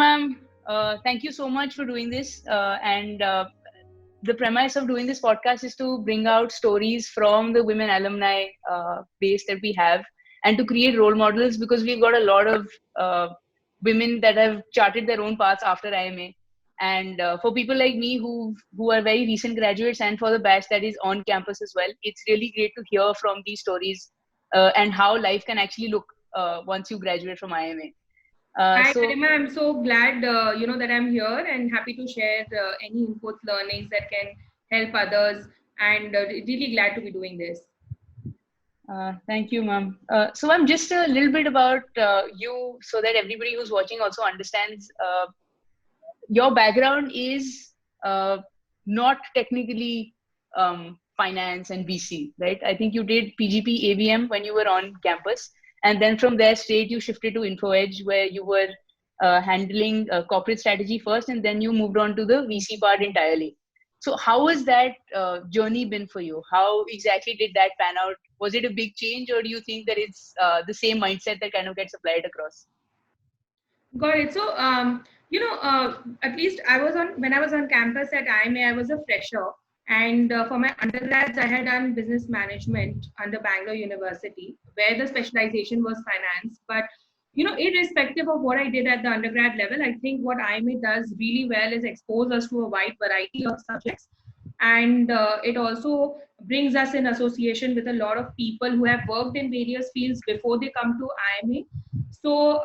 ma'am, thank you so much for doing this. And the premise of doing this podcast is to bring out stories from the women alumni base that we have, and to create role models, because we've got a lot of women that have charted their own paths after IIMA. And for people like me who are very recent graduates, and for the batch that is on campus as well, it's really great to hear from these stories and how life can actually look once you graduate from IIMA. Hi, So Karima. I'm so glad that I'm here and happy to share any inputs, learnings that can help others, and really glad to be doing this. Thank you, ma'am. So, I'm just a little bit about you, so that everybody who's watching also understands. Your background is not technically finance and VC, right? I think you did PGP ABM when you were on campus, and then from there straight you shifted to InfoEdge, where you were handling corporate strategy first, and then you moved on to the VC part entirely. So, how has that journey been for you? How exactly did that pan out? Was it a big change, or do you think that it's the same mindset that kind of gets applied across? Got it. So, at least when I was on campus at IIMA, I was a fresher. And for my undergrads, I had done business management under Bangalore University, where the specialization was finance. But, irrespective of what I did at the undergrad level, I think what IIMA does really well is expose us to a wide variety of subjects. And it also brings us in association with a lot of people who have worked in various fields before they come to IIMA. So,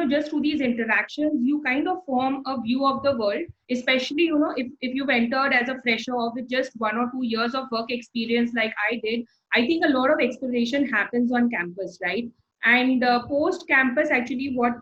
just through these interactions, you kind of form a view of the world, especially, if you've entered as a fresher or with just 1 or 2 years of work experience like I did. I think a lot of exploration happens on campus, right? And post campus, actually, what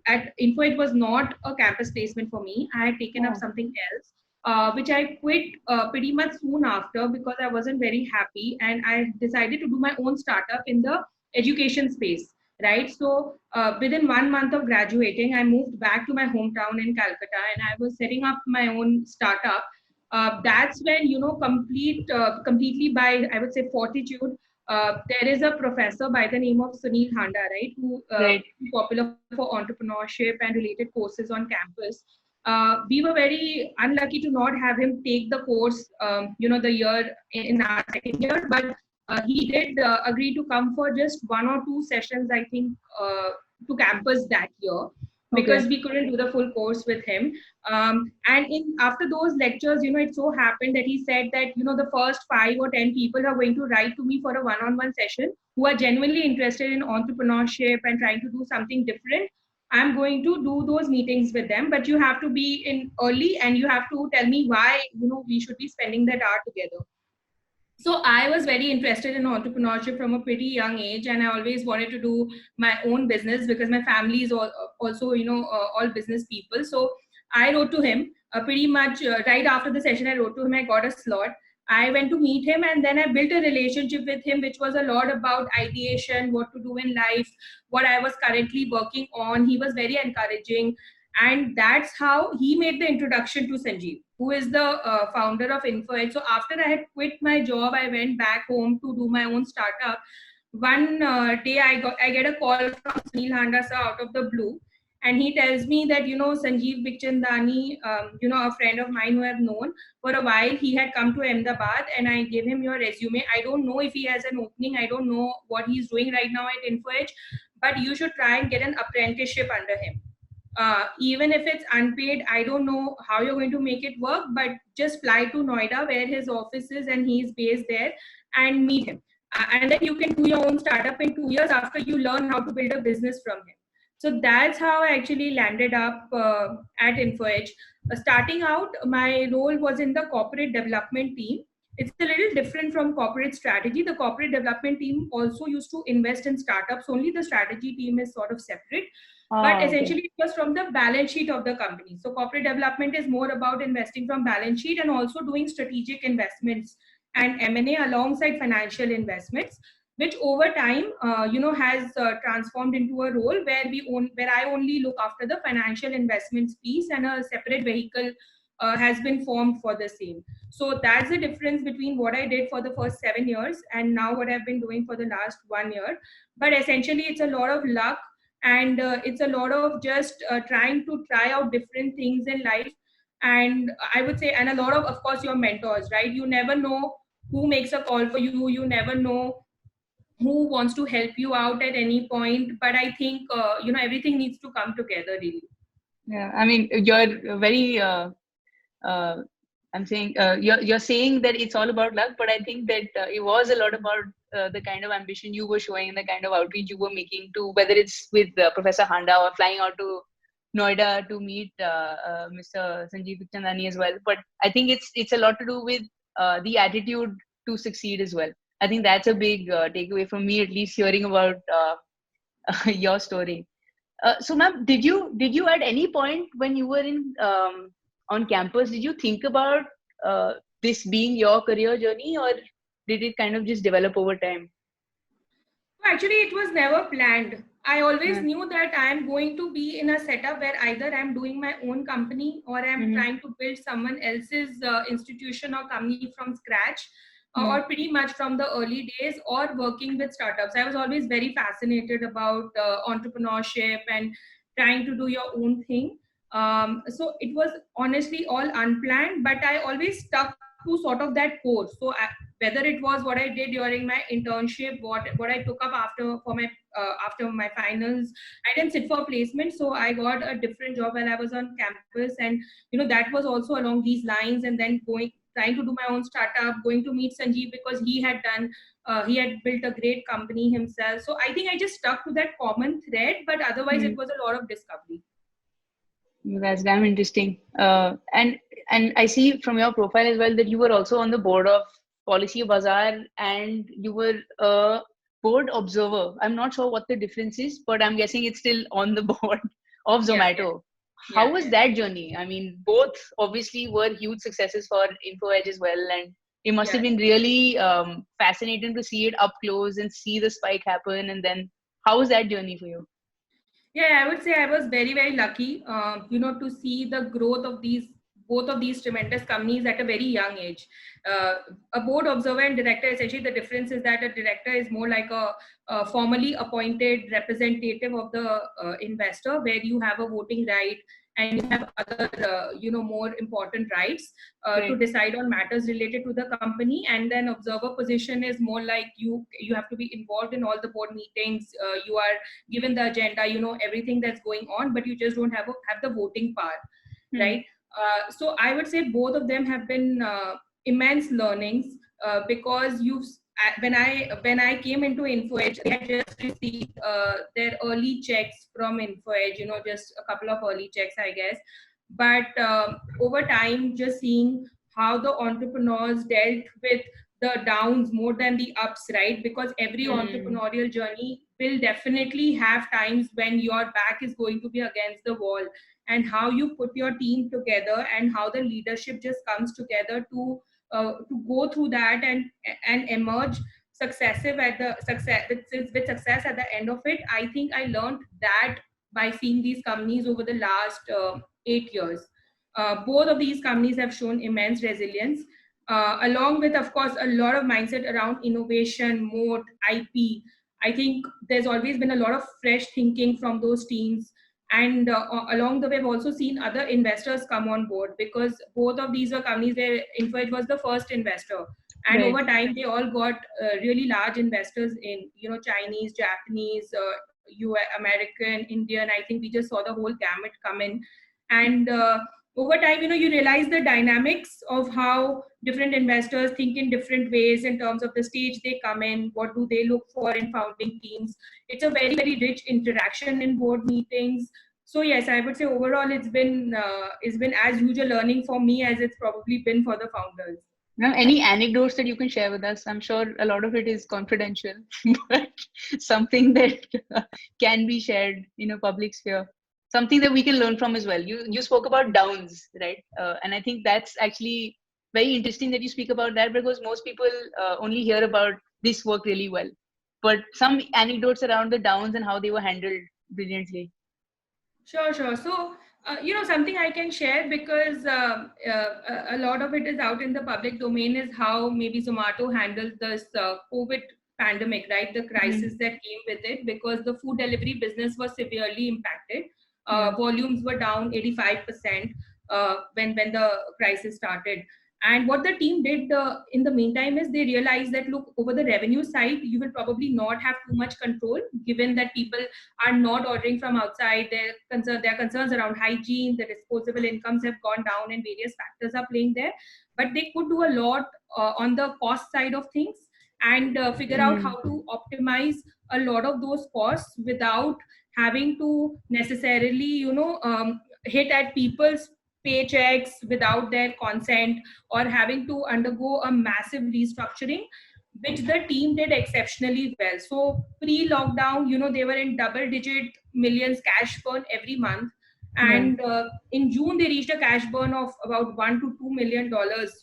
at Info, it was not a campus placement for me. I had taken up Oh, something else, which I quit pretty much soon after because I wasn't very happy, and I decided to do my own startup in the education space, right? So within 1 month of graduating, I moved back to my hometown in Calcutta, and I was setting up my own startup. That's when, completely by, I would say, fortitude. There is a professor by the name of Sunil Handa, right, who right. popular for entrepreneurship and related courses on campus. We were very unlucky to not have him take the course, the year in our second year, but he did agree to come for just 1 or 2 sessions, I think, to campus that year, because Okay. we couldn't do the full course with him. And in after those lectures, it so happened that he said that, the first 5 or 10 people are going to write to me for a one-on-one session, who are genuinely interested in entrepreneurship and trying to do something different. I'm going to do those meetings with them, but you have to be in early and you have to tell me why, we should be spending that hour together. So I was very interested in entrepreneurship from a pretty young age, and I always wanted to do my own business because my family is also, all business people. So I wrote to him pretty much right after the session. I wrote to him. I got a slot. I went to meet him, and then I built a relationship with him, which was a lot about ideation, what to do in life, what I was currently working on. He was very encouraging, and that's how he made the introduction to Sanjeev, who is the founder of InfoEdge. So after I had quit my job, I went back home to do my own startup. One day, I get a call from Sunil Handa sir out of the blue, and he tells me that, Sanjeev Bichchandani, a friend of mine who I've known for a while, he had come to Ahmedabad, and I gave him your resume. I don't know if he has an opening. I don't know what he's doing right now at InfoEdge, but you should try and get an apprenticeship under him. Even if it's unpaid, I don't know how you're going to make it work, but just fly to Noida where his office is and he's based there, and meet him. And then you can do your own startup in 2 years after you learn how to build a business from him. So that's how I actually landed up at InfoEdge. Starting out, my role was in the corporate development team. It's a little different from corporate strategy. The corporate development team also used to invest in startups, only the strategy team is sort of separate, but Ah, okay. essentially it was from the balance sheet of the company. So corporate development is more about investing from balance sheet and also doing strategic investments and M&A alongside financial investments, which over time, has transformed into a role where I only look after the financial investments piece, and a separate vehicle has been formed for the same. So that's the difference between what I did for the first 7 years and now what I've been doing for the last 1 year. But essentially, it's a lot of luck and it's a lot of just trying to try out different things in life. And I would say, and a lot of course, your mentors, right? You never know who makes a call for you. You never know who wants to help you out at any point. But I think everything needs to come together, really. Yeah, I mean, you're very. Uh, I'm saying you're saying that it's all about luck, but I think that it was a lot about the kind of ambition you were showing and the kind of outreach you were making to, whether it's with Professor Handa or flying out to Noida to meet Mr. Sanjeev Chandani as well. But I think it's a lot to do with the attitude to succeed as well. I think that's a big takeaway from me, at least hearing about your story. So, ma'am, did you at any point when you were in on campus, did you think about this being your career journey, or did it kind of just develop over time? Actually, it was never planned. I always Mm-hmm. knew that I am going to be in a setup where either I'm doing my own company or I'm Mm-hmm. trying to build someone else's institution or company from scratch, or Mm-hmm. pretty much from the early days, or working with startups. I was always very fascinated about entrepreneurship and trying to do your own thing. So it was honestly all unplanned, but I always stuck to sort of that course. So whether it was what I did during my internship, what I took up after my finals, I didn't sit for placement, so I got a different job while I was on campus, and that was also along these lines. And then going trying to do my own startup, going to meet Sanjeev because he had built a great company himself. So I think I just stuck to that common thread, but otherwise it was a lot of discovery. That's damn interesting. And I see from your profile as well that you were also on the board of Policy Bazaar and you were a board observer. I'm not sure what the difference is, but I'm guessing it's still on the board of Yeah, yeah, Zomato. How yeah, was yeah. that journey? I mean, both obviously were huge successes for Info Edge as well, and it must Yeah. have been really fascinating to see it up close and see the spike happen. And then, how was that journey for you? Yeah, I would say I was very, very lucky, to see the growth of these both of these tremendous companies at a very young age. Uh, a board observer and director, essentially, the difference is that a director is more like a formally appointed representative of the investor, where you have a voting right and you have other, more important rights to Right. decide on matters related to the company. And then observer position is more like you have to be involved in all the board meetings. You are given the agenda, everything that's going on, but you just don't have the voting power, Hmm. right? So I would say both of them have been immense learnings, because when I came into InfoEdge, they had just received their early checks from InfoEdge, just a couple of early checks, I guess. But over time, just seeing how the entrepreneurs dealt with the downs more than the ups, right? Because every Hmm. entrepreneurial journey will definitely have times when your back is going to be against the wall, and how you put your team together and how the leadership just comes together to go through that and emerge successive at the success with success at the end of it. I think I learned that by seeing these companies over the last 8 years. Both of these companies have shown immense resilience, along with, of course, a lot of mindset around innovation, moat, IP. I think there's always been a lot of fresh thinking from those teams. And along the way, I've also seen other investors come on board, because both of these were companies where InfoEdge was the first investor. And Right. over time, they all got really large investors in, Chinese, Japanese, American, Indian. I think we just saw the whole gamut come in. And over time, you realize the dynamics of how different investors think in different ways in terms of the stage they come in, what do they look for in founding teams. It's a very, very rich interaction in board meetings. So yes, I would say overall it's been as huge a learning for me as it's probably been for the founders. Now, any anecdotes that you can share with us? I'm sure a lot of it is confidential, but something that can be shared in a public sphere, something that we can learn from as well. You spoke about downs, right? And I think that's actually very interesting that you speak about that, because most people only hear about this work really well, but some anecdotes around the downs and how they were handled brilliantly. Sure, sure. So, something I can share, because a lot of it is out in the public domain, is how maybe Zomato handled this COVID pandemic, right? The Mm-hmm. crisis that came with it, because the food delivery business was severely impacted. Yeah. Volumes were down 85% when the crisis started. And what the team did in the meantime is they realized that, look, over the revenue side, you will probably not have too much control, given that people are not ordering from outside. Their concerns around hygiene, the disposable incomes have gone down, and various factors are playing there. But they could do a lot on the cost side of things, and figure out Mm-hmm. how to optimize a lot of those costs without having to necessarily, hit at people's paychecks without their consent, or having to undergo a massive restructuring, which the team did exceptionally well. So pre-lockdown, they were in double-digit millions cash burn every month, Yeah. and in June they reached a cash burn of about $1 to $2 million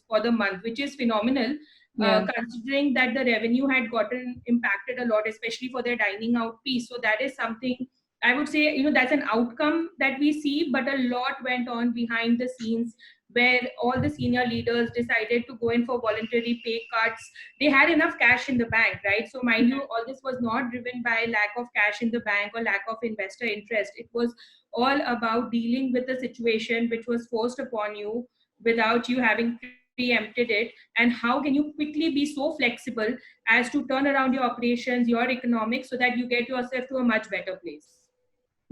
for the month, which is phenomenal, Yeah. considering that the revenue had gotten impacted a lot, especially for their dining out piece. So that is something I would say, that's an outcome that we see, but a lot went on behind the scenes, where all the senior leaders decided to go in for voluntary pay cuts. They had enough cash in the bank, right? So, mind you, all this was not driven by lack of cash in the bank or lack of investor interest. It was all about dealing with the situation which was forced upon you without you having preempted it. And how can you quickly be so flexible as to turn around your operations, your economics, so that you get yourself to a much better place?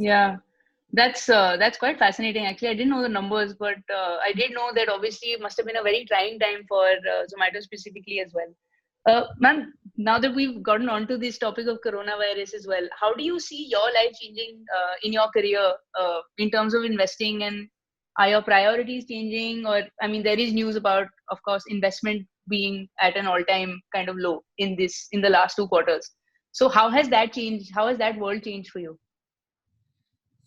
Yeah. That's quite fascinating. Actually, I didn't know the numbers, but I did know that obviously it must have been a very trying time for Zomato specifically as well. Ma'am, now that we've gotten onto this topic of coronavirus as well, how do you see your life changing in your career in terms of investing, and are your priorities changing? Or I mean, there is news about, of course, investment being at an all-time kind of low in the last 2 quarters. So how has that changed? How has that world changed for you?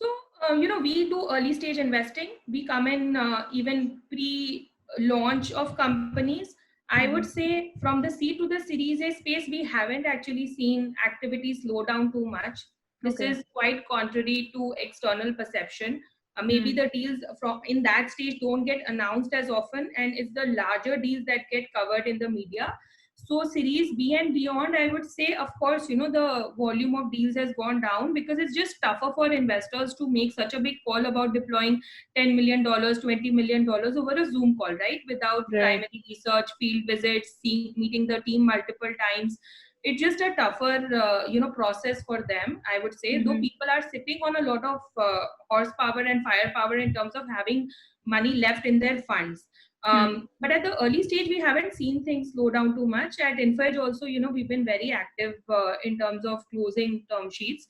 So, we do early stage investing. We come in even pre launch of companies. I would Mm-hmm. say from the C to the Series A space, we haven't actually seen activity slow down too much. This Okay. is quite contrary to external perception. Maybe Mm. the deals from in that stage don't get announced as often, and it's the larger deals that get covered in the media. So Series B and beyond, I would say, of course, the volume of deals has gone down, because it's just tougher for investors to make such a big call about deploying $10 million, $20 million over a Zoom call, right? Without Right. primary research, field visits, meeting the team multiple times. It's just a tougher, process for them, I would say. Though Mm-hmm. people are sitting on a lot of horsepower and firepower in terms of having money left in their funds. Mm. But at the early stage, we haven't seen things slow down too much. At InFedge also, we've been very active in terms of closing term sheets.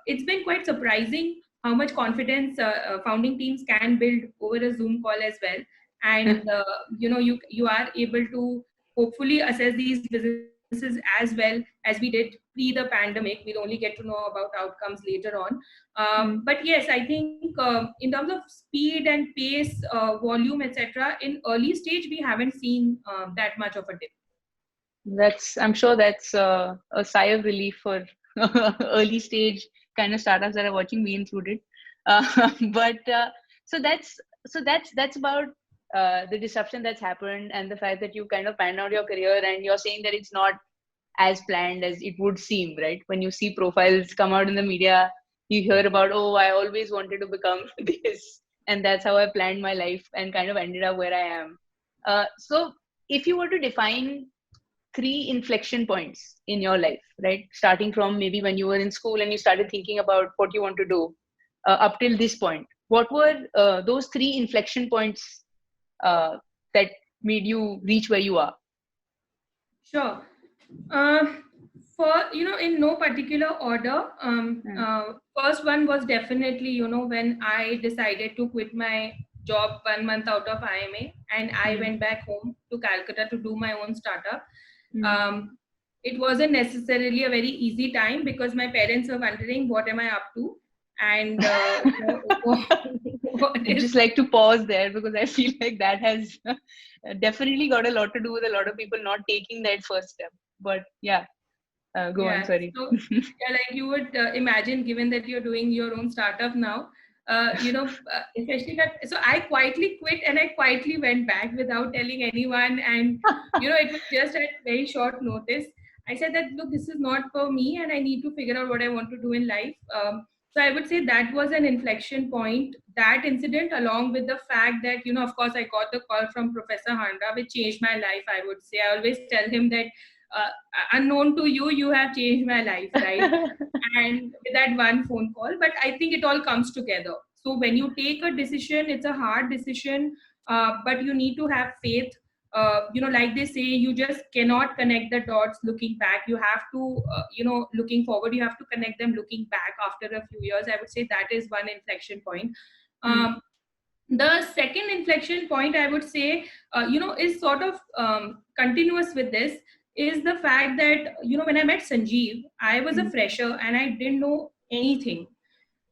It's been quite surprising how much confidence founding teams can build over a Zoom call as well. And you are able to hopefully assess these businesses as well as we did pre the pandemic. We'll only get to know about outcomes later on. Mm. But yes, I think in terms of speed and pace, volume, etc., in early stage, we haven't seen that much of a dip. I'm sure that's a sigh of relief for early stage kind of startups that are watching, me included. But that's about the disruption that's happened, and the fact that you kind of panned out your career, and you're saying that it's not as planned as it would seem, right? When you see profiles come out in the media, you hear about, oh, I always wanted to become this, and that's how I planned my life and kind of ended up where I am. So if you were to define three inflection points in your life, right? Starting from maybe when you were in school and you started thinking about what you want to do up till this point. What were those three inflection points uh, that made you reach where you are? Sure. Uh, for in no particular order. Mm. First one was definitely when I decided to quit my job 1 month out of IIMA, and I Mm. went back home to Calcutta to do my own startup. Mm. Um, it wasn't necessarily a very easy time, because my parents were wondering what am I up to, and what I'd is. just like to pause there because I feel like that has definitely got a lot to do with a lot of people not taking that first step. But yeah, go on. Yeah. Sorry. So, yeah, like you would imagine, given that you're doing your own startup now, especially that. So I quietly quit and I quietly went back without telling anyone. And, it was just at very short notice. I said that, look, this is not for me, and I need to figure out what I want to do in life. So I would say that was an inflection point. That incident, along with the fact that, of course, I got the call from Professor Handa, which changed my life. I would say I always tell him that, uh, unknown to you, you have changed my life, right? And with that one phone call, but I think it all comes together. So when you take a decision, it's a hard decision, but you need to have faith. Like they say, you just cannot connect the dots looking back. You have to, looking forward, you have to connect them looking back after a few years. I would say that is one inflection point. Mm, The second inflection point, I would say, is sort of continuous with this, is the fact that, when I met Sanjeev, I was a mm, fresher and I didn't know anything.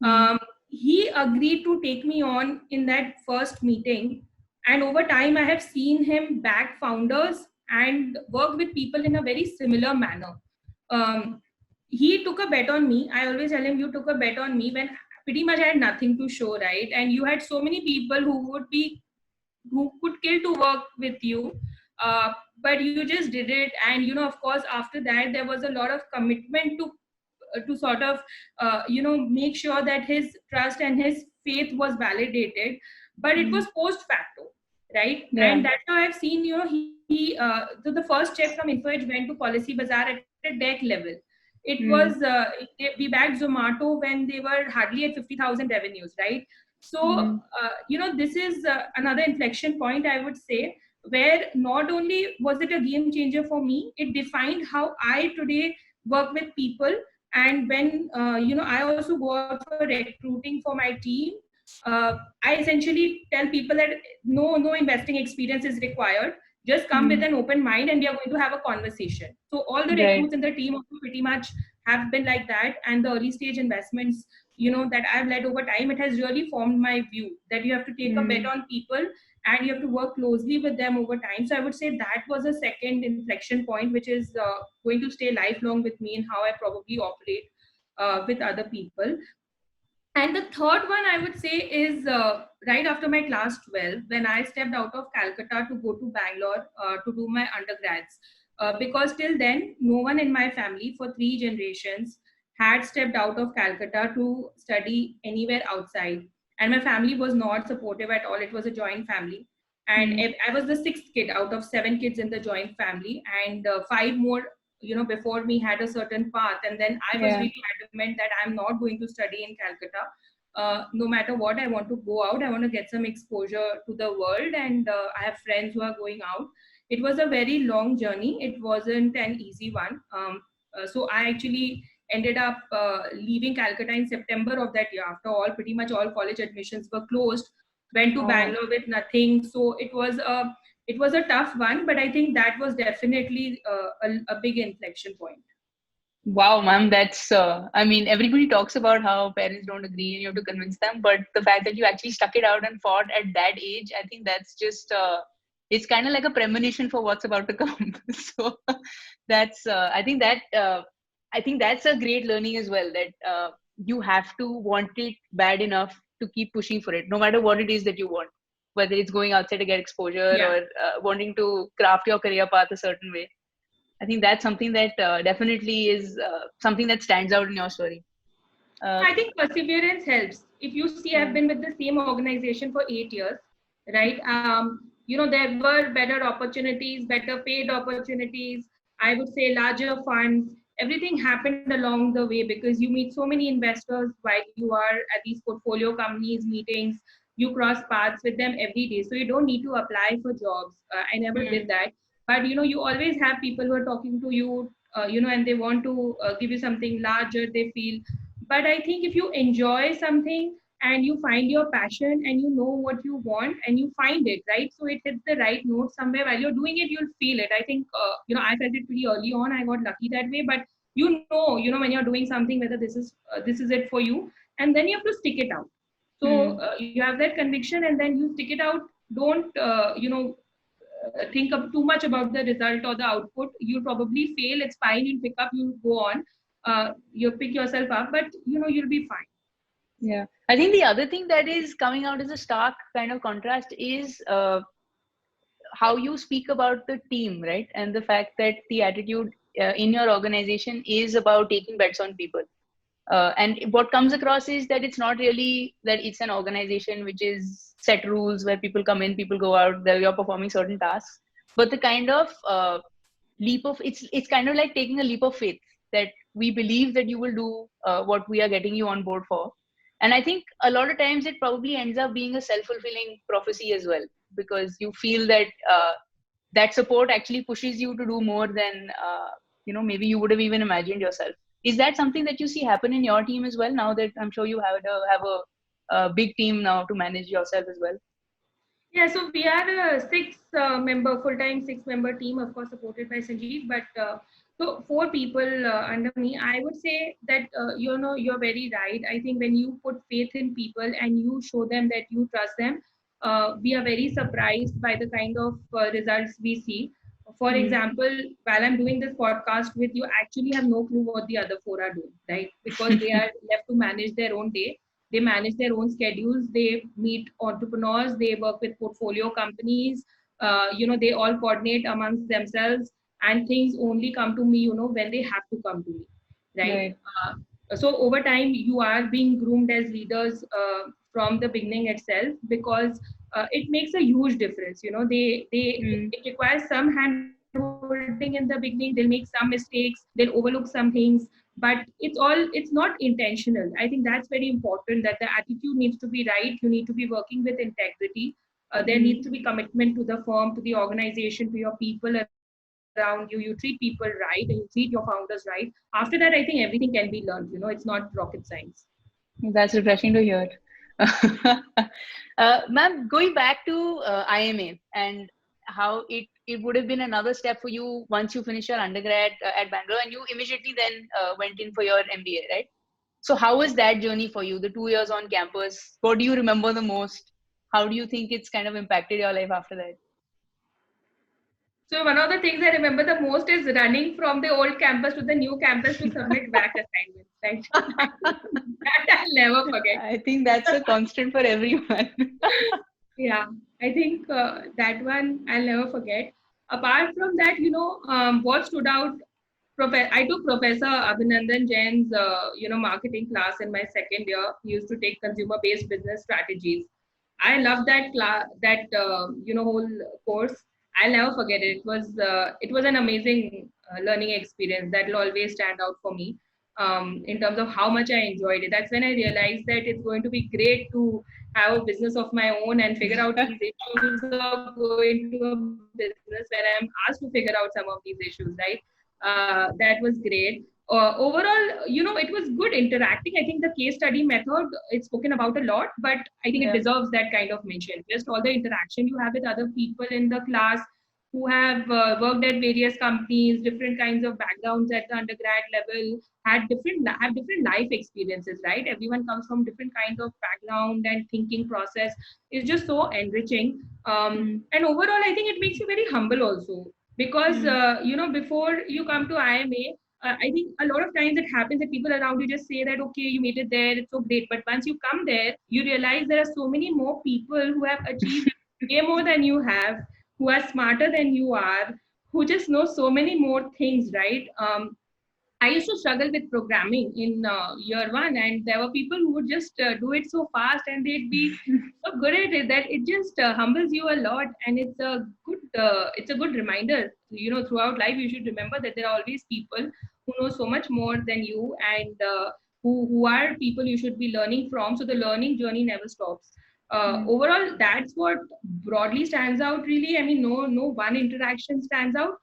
mm, He agreed to take me on in that first meeting, and over time I have seen him back founders and work with people in a very similar manner. um, he took a bet on me. I always tell him, you took a bet on me when pretty much I had nothing to show, right? And you had so many people who could kill to work with you, uh, but you just did it. And of course, after that there was a lot of commitment to sort of make sure that his trust and his faith was validated. But it mm. was post facto, right? Yeah. And that's how I've seen, the first check from InfoEdge went to Policy Bazaar at a deck level. It was Mm, we backed Zomato when they were hardly at 50,000 revenues, right? So mm, this is another inflection point, I would say, where not only was it a game changer for me, it defined how I today work with people. And when I also go out for recruiting for my team, I essentially tell people that no investing experience is required. Just come with mm. an open mind and we are going to have a conversation. So all the Right. recruits in the team also pretty much have been like that. And the early stage investments, that I've led over time, it has really formed my view that you have to take a bet Mm, on people and you have to work closely with them over time. So I would say that was a second inflection point, which is going to stay lifelong with me in how I probably operate with other people. And the third one I would say is right after my class 12, when I stepped out of Calcutta to go to Bangalore to do my undergrads. Because till then, no one in my family for three generations had stepped out of Calcutta to study anywhere outside. And my family was not supportive at all. It was a joint family. And mm, I was the sixth kid out of seven kids in the joint family. And five more before me had a certain path, and then I was yeah. really adamant that I'm not going to study in Calcutta. No matter what, I want to go out, I want to get some exposure to the world, and I have friends who are going out. It was a very long journey, it wasn't an easy one. So I actually ended up leaving Calcutta in September of that year, after all pretty much all college admissions were closed. Went to Oh. Bangalore with nothing. So it was a tough one, but I think that was definitely a big inflection point. Wow, ma'am, that's, I mean, everybody talks about how parents don't agree and you have to convince them, but the fact that you actually stuck it out and fought at that age, I think that's just, it's kind of like a premonition for what's about to come. So that's, I think that's a great learning as well, that you have to want it bad enough to keep pushing for it, no matter what it is that you want, whether it's going outside to get exposure Yeah. or wanting to craft your career path a certain way. I think that's something that definitely is something that stands out in your story. Uh, I think perseverance helps. If you see, I've yeah. been with the same organization for 8 years, right? There were better opportunities, better paid opportunities, I would say larger funds. Everything happened along the way because you meet so many investors while you are at these portfolio companies meetings. You cross paths with them every day. So you don't need to apply for jobs. I never did Mm, that. But you always have people who are talking to you, and they want to give you something larger, they feel. But I think if you enjoy something and you find your passion and you know what you want and you find it, right? So it hits the right note somewhere while you're doing it, you'll feel it. I think, I felt it pretty early on. I got lucky that way. But when you're doing something, whether this is it for you, and then you have to stick it out. So mm, you have that conviction and then you stick it out. Don't, think of too much about the result or the output. You'll probably fail. It's fine. You'll pick up. You'll go on. You'll pick yourself up, but you'll be fine. yeah. I think the other thing that is coming out as a stark kind of contrast is how you speak about the team, right? And the fact that the attitude. in your organization is about taking bets on people. And what comes across is that it's not really that it's an organization which is set rules where people come in, people go out, that you're performing certain tasks, but the kind of leap of it's kind of like taking a leap of faith that we believe that you will do what we are getting you on board for. And I think a lot of times it probably ends up being a self-fulfilling prophecy as well, because you feel that that support actually pushes you to do more than maybe you would have even imagined yourself. Is that something that you see happen in your team as well, now that I'm sure you have a big team now to manage yourself as well? Yeah, so we are a six-member, full-time six-member team, of course, supported by Sanjeev, but so four people under me. I would say that, you're very right. I think when you put faith in people and you show them that you trust them, we are very surprised by the kind of results we see. For Mm. example, while I'm doing this podcast with you, actually have no clue what the other four are doing, right? Because they are left to manage their own day. They manage their own schedules. They meet entrepreneurs. They work with portfolio companies. They all coordinate amongst themselves, and things only come to me, when they have to come to me, right? Right. So over time, you are being groomed as leaders from the beginning itself, because it makes a huge difference. Mm. It requires some handholding in the beginning. They'll make some mistakes. They'll overlook some things, but it's not intentional. I think that's very important, that the attitude needs to be right. You need to be working with integrity. There Mm. needs to be commitment to the firm, to the organization, to your people around you. You treat people right and you treat your founders right. After that, I think everything can be learned. It's not rocket science. That's refreshing to hear. Ma'am, going back to IMA and how it would have been another step for you once you finish your undergrad at Bangalore, and you immediately then went in for your MBA, right? So how was that journey for you, the 2 years on campus? What do you remember the most? How do you think it's kind of impacted your life after that? So one of the things I remember the most is running from the old campus to the new campus to submit back assignments. Right, that I'll never forget. I think that's a constant for everyone. Yeah, I think that one I'll never forget. Apart from that, what stood out. I took Professor Abhinandan Jain's, marketing class in my second year. He used to take consumer-based business strategies. I love that class, that whole course. I'll never forget it. It was an amazing learning experience that will always stand out for me. In terms of how much I enjoyed it, that's when I realized that it's going to be great to have a business of my own and figure out these issues, or go into a business where I'm asked to figure out some of these issues, right? That was great. Overall, it was good interacting. I think the case study method, it's spoken about a lot, but I think it Yeah. deserves that kind of mention. Just all the interaction you have with other people in the class who have worked at various companies, different kinds of backgrounds at the undergrad level, have different life experiences, right? Everyone comes from different kinds of background, and thinking process is just so enriching. Mm. And overall, I think it makes you very humble also, because Mm. before you come to IMA, I think a lot of times it happens that people around you just say that, okay, you made it there, it's so great. But once you come there, you realize there are so many more people who have achieved way more than you have, who are smarter than you are, who just know so many more things, right? I used to struggle with programming in year one, and there were people who would just do it so fast, and they'd be so good at it that it just humbles you a lot. And it's a good reminder. Throughout life, you should remember that there are always people who know so much more than you, and who are people you should be learning from. So the learning journey never stops. Mm. Overall, that's what broadly stands out. Really, I mean, no one interaction stands out,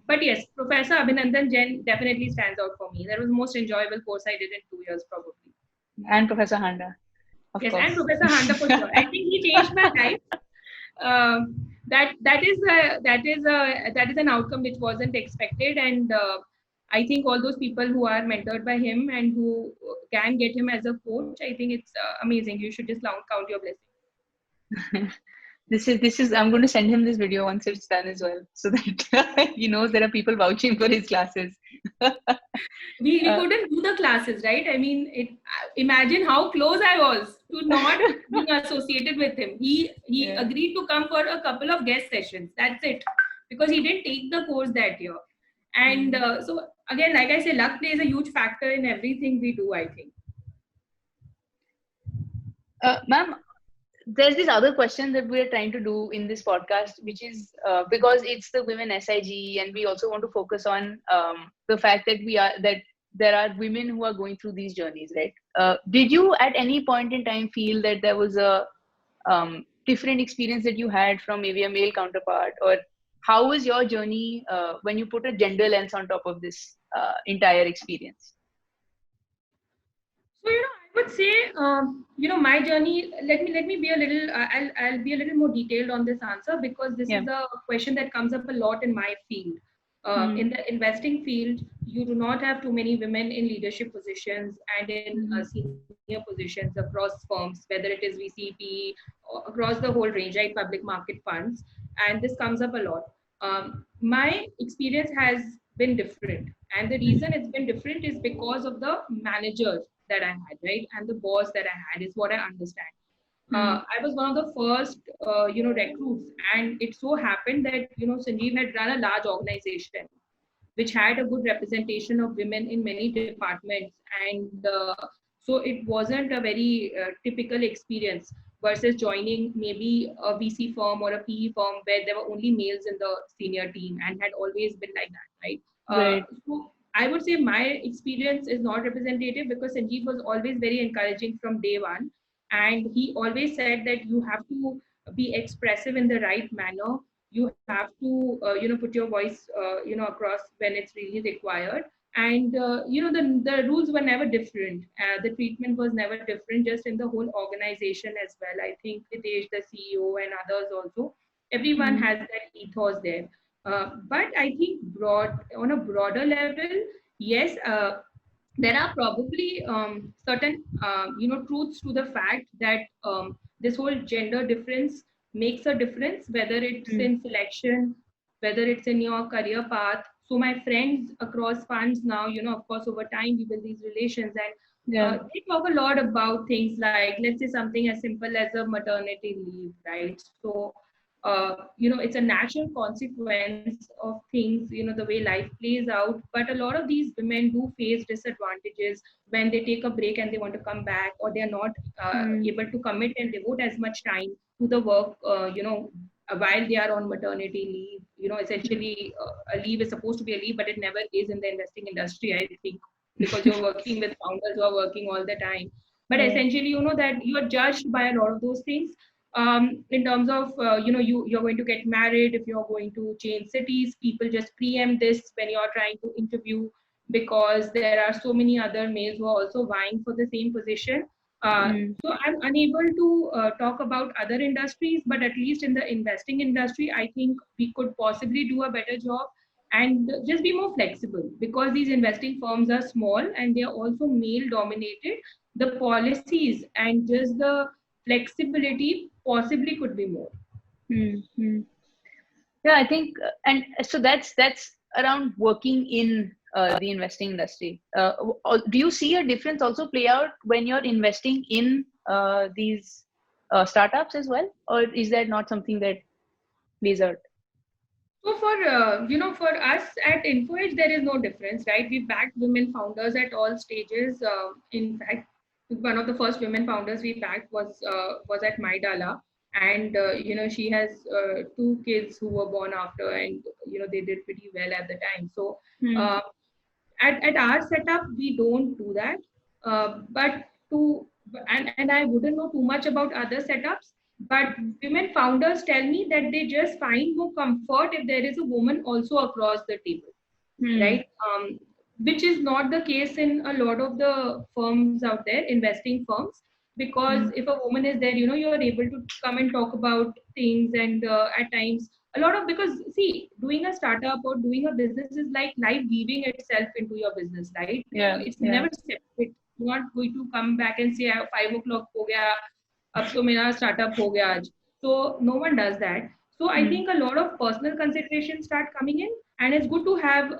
but yes, Professor Abhinandan Jain definitely stands out for me. That was the most enjoyable course I did in 2 years, probably. And Professor Handa, of Yes, and course. Professor Handa for sure. I think he changed my life. That is an outcome which wasn't expected, and I think all those people who are mentored by him and who can get him as a coach, I think it's amazing. You should just count your blessings. This is I'm going to send him this video once it's done as well, so that he knows there are people vouching for his classes. We uh, couldn't do the classes, right? I mean, imagine how close I was to not being associated with him. He yeah. agreed to come for a couple of guest sessions. That's it, because he didn't take the course that year. And Mm. so again, like I say, luck plays a huge factor in everything we do, I think. Ma'am, there's this other question that we're trying to do in this podcast, which is because it's the women SIG, and we also want to focus on the fact that there are women who are going through these journeys, right? Did you at any point in time feel that there was a different experience that you had from maybe a male counterpart, or how was your journey when you put a gender lens on top of this entire experience? So I would say, my journey. Let me be a little. I'll be a little more detailed on this answer, because this Yeah. is a question that comes up a lot in my field. Mm. In the investing field, you do not have too many women in leadership positions and in Mm. senior positions across firms, whether it is VCP, across the whole range, right? Public market funds, and this comes up a lot. My experience has been different, and the reason it's been different is because of the managers that I had, right, and the boss that I had, is what I understand. Mm. I was one of the first, recruits, and it so happened that Sanjeev had run a large organization which had a good representation of women in many departments, and so it wasn't a very typical experience versus joining maybe a VC firm or a PE firm where there were only males in the senior team and had always been like that, right? Right. So I would say my experience is not representative, because Sanjeev was always very encouraging from day one, and he always said that you have to be expressive in the right manner. You have to put your voice across when it's really required. And the rules were never different. The treatment was never different, just in the whole organization as well. I think Hitesh, the CEO, and others also, everyone Mm. has that ethos there. But I think on a broader level, yes, there are probably certain truths to the fact that this whole gender difference makes a difference, whether it's Mm. in selection, whether it's in your career path. So my friends across funds now, of course, over time we build these relations, and Yeah. they talk a lot about things like, let's say, something as simple as a maternity leave, right? So it's a natural consequence of things, the way life plays out. But a lot of these women do face disadvantages when they take a break and they want to come back, or they are not Mm. able to commit and devote as much time to the work, while they are on maternity leave. Essentially, a leave is supposed to be a leave, but it never is in the investing industry, I think, because you're working with founders who are working all the time. But Yeah. essentially, that you are judged by a lot of those things, in terms of you're going to get married, if you're going to change cities, people just preempt this when you're trying to interview, because there are so many other males who are also vying for the same position. Mm. So I'm unable to talk about other industries, but at least in the investing industry, I think we could possibly do a better job and just be more flexible, because these investing firms are small and they are also male dominated. The policies and just the flexibility possibly could be more. Mm. Mm. Yeah, I think, and so that's around working in the investing industry. Do you see a difference also play out when you're investing in these startups as well, or is that not something that plays out? So for us at InfoEdge, there is no difference, right? We backed women founders at all stages. In fact, one of the first women founders we backed was at Maidala, and she has two kids who were born after, and they did pretty well at the time. So Hmm. uh, at our setup we don't do that, but to and I wouldn't know too much about other setups, but women founders tell me that they just find more comfort if there is a woman also across the table, Hmm. right? Which is not the case in a lot of the firms out there, investing firms, because Hmm. if a woman is there, you are able to come and talk about things, and at times a lot of, because see, doing a startup or doing a business is like life weaving itself into your business, right? Yeah. It's never Yeah. separate. You're not going to come back and say, 5 o'clock ho gaya, अब तो मेरा startup हो गया आज. So no one does that. So I Hmm. think a lot of personal considerations start coming in, and it's good to have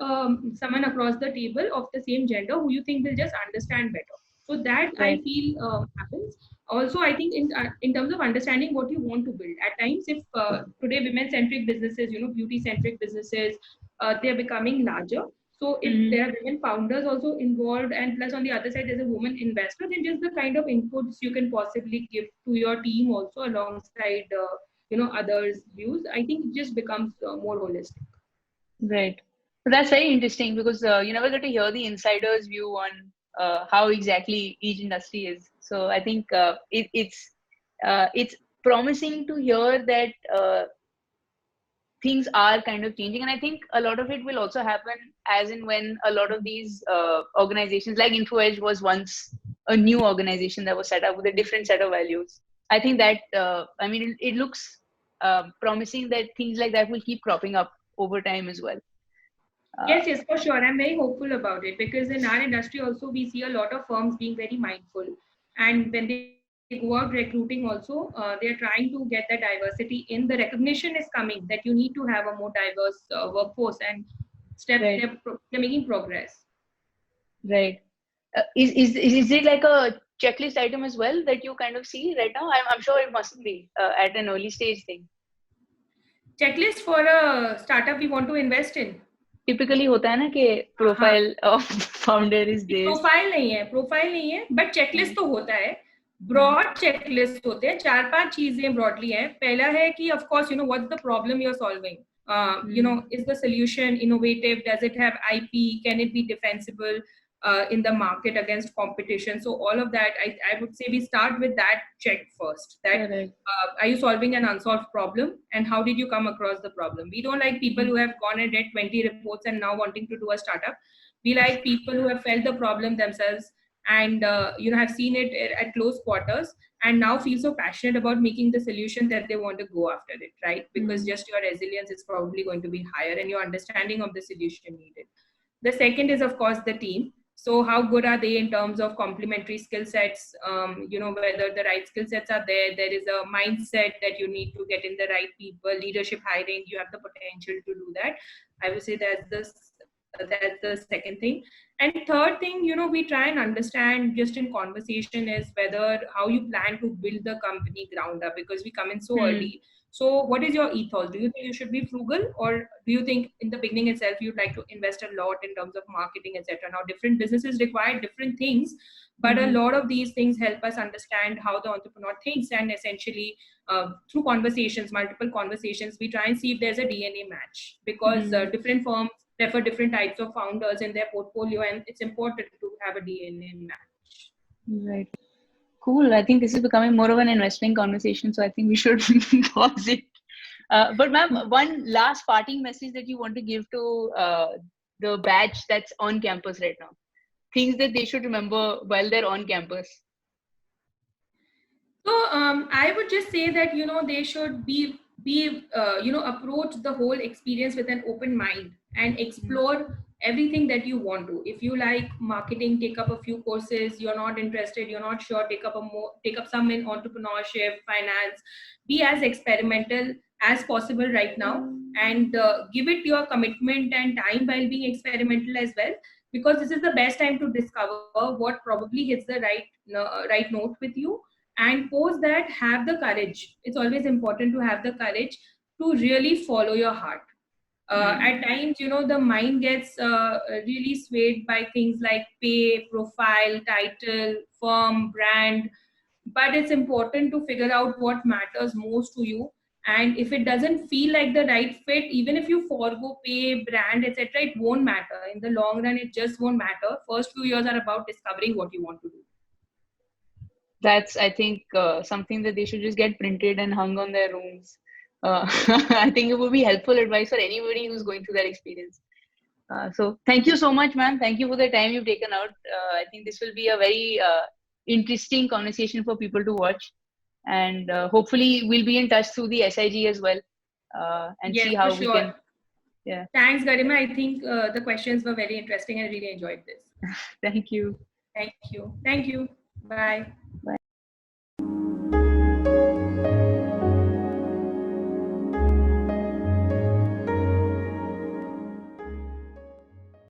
someone across the table of the same gender who you think will just understand better. So that I Right. feel happens. Also, I think in terms of understanding what you want to build, at times, if today women centric businesses, beauty centric businesses, they're becoming larger. So if there are women founders also involved, and plus on the other side there's a woman investor, then just the kind of inputs you can possibly give to your team also alongside others' views, I think it just becomes more holistic. Right. So that's very interesting because you never get to hear the insider's view on how exactly each industry is. So I think it's promising to hear that things are kind of changing, and I think a lot of it will also happen as in when a lot of these organizations like InfoEdge was once a new organization that was set up with a different set of values. I think that I mean it looks promising that things like that will keep cropping up over time as well. Yes, yes, for sure. I'm very hopeful about it because in our industry also we see a lot of firms being very mindful. And when they go out recruiting also, they are trying to get that diversity in. The recognition is coming that you need to have a more diverse workforce, and Right, they're making progress. right. Is it like a checklist item as well that you kind of see right now? I'm sure it mustn't be at an early stage thing. Checklist for a startup we want to invest in. Typically होता है ना कि हाँ, profile of founder is this. Profile नहीं है but checklist Hmm. तो होता है. Hmm. ब्रॉड चेकलिस्ट होते हैं, 4-5 चीजें ब्रॉडली हैं. पहला है कि of course what's the problem you are solving. Hmm. Is the solution innovative? Does it have IP? Can it be defensible in the market against competition? So all of that, I would say we start with that check first. That Correct. are you solving an unsolved problem, and how did you come across the problem? We don't like people Hmm. who have gone and read 20 reports and now wanting to do a startup. We like people who have felt the problem themselves and have seen it at close quarters and now feel so passionate about making the solution that they want to go after it, right? Because Hmm. just your resilience is probably going to be higher and your understanding of the solution needed. The second is, of course, the team. So how good are they in terms of complementary skill sets? Whether the right skill sets are there. There is a mindset that you need to get in the right people. Leadership hiring, you have the potential to do that. I would say that's the second thing. And third thing, we try and understand just in conversation is whether how you plan to build the company ground up, because we come in so Hmm. early. So what is your ethos? Do you think you should be frugal, or do you think in the beginning itself you'd like to invest a lot in terms of marketing, etc.? Now different businesses require different things, but a Hmm. lot of these things help us understand how the entrepreneur thinks, and essentially through conversations, multiple conversations, we try and see if there's a DNA match, because Hmm. different firms prefer different types of founders in their portfolio, and it's important to have a DNA match. Right. Cool. I think this is becoming more of an investing conversation, so I think we should pause it. But ma'am, one last parting message that you want to give to the batch that's on campus right now. Things that they should remember while they're on campus. So I would just say that they should be approach the whole experience with an open mind and Hmm. explore everything that you want to. If you like marketing, take up a few courses. You're not interested, you're not sure, take up some in entrepreneurship, finance. Be as experimental as possible right now, and give it your commitment and time while being experimental as well, because this is the best time to discover what probably hits the right note with you. And post that, have the courage. It's always important to have the courage to really follow your heart. Hmm. At times, the mind gets really swayed by things like pay, profile, title, firm, brand, but it's important to figure out what matters most to you. And if it doesn't feel like the right fit, even if you forego pay, brand, etc., it won't matter in the long run. It just won't matter. First few years are about discovering what you want to do. That's, I think, something that they should just get printed and hung on their rooms. I think it would be helpful advice for anybody who's going through that experience. So thank you so much, ma'am. Thank you for the time you've taken out. I think this will be a very interesting conversation for people to watch. And hopefully we'll be in touch through the SIG as well, and Yes, see for how we sure. can, yeah. Thanks, Garima. I think the questions were very interesting and I really enjoyed this. Thank you. Thank you. Thank you. Bye. Bye.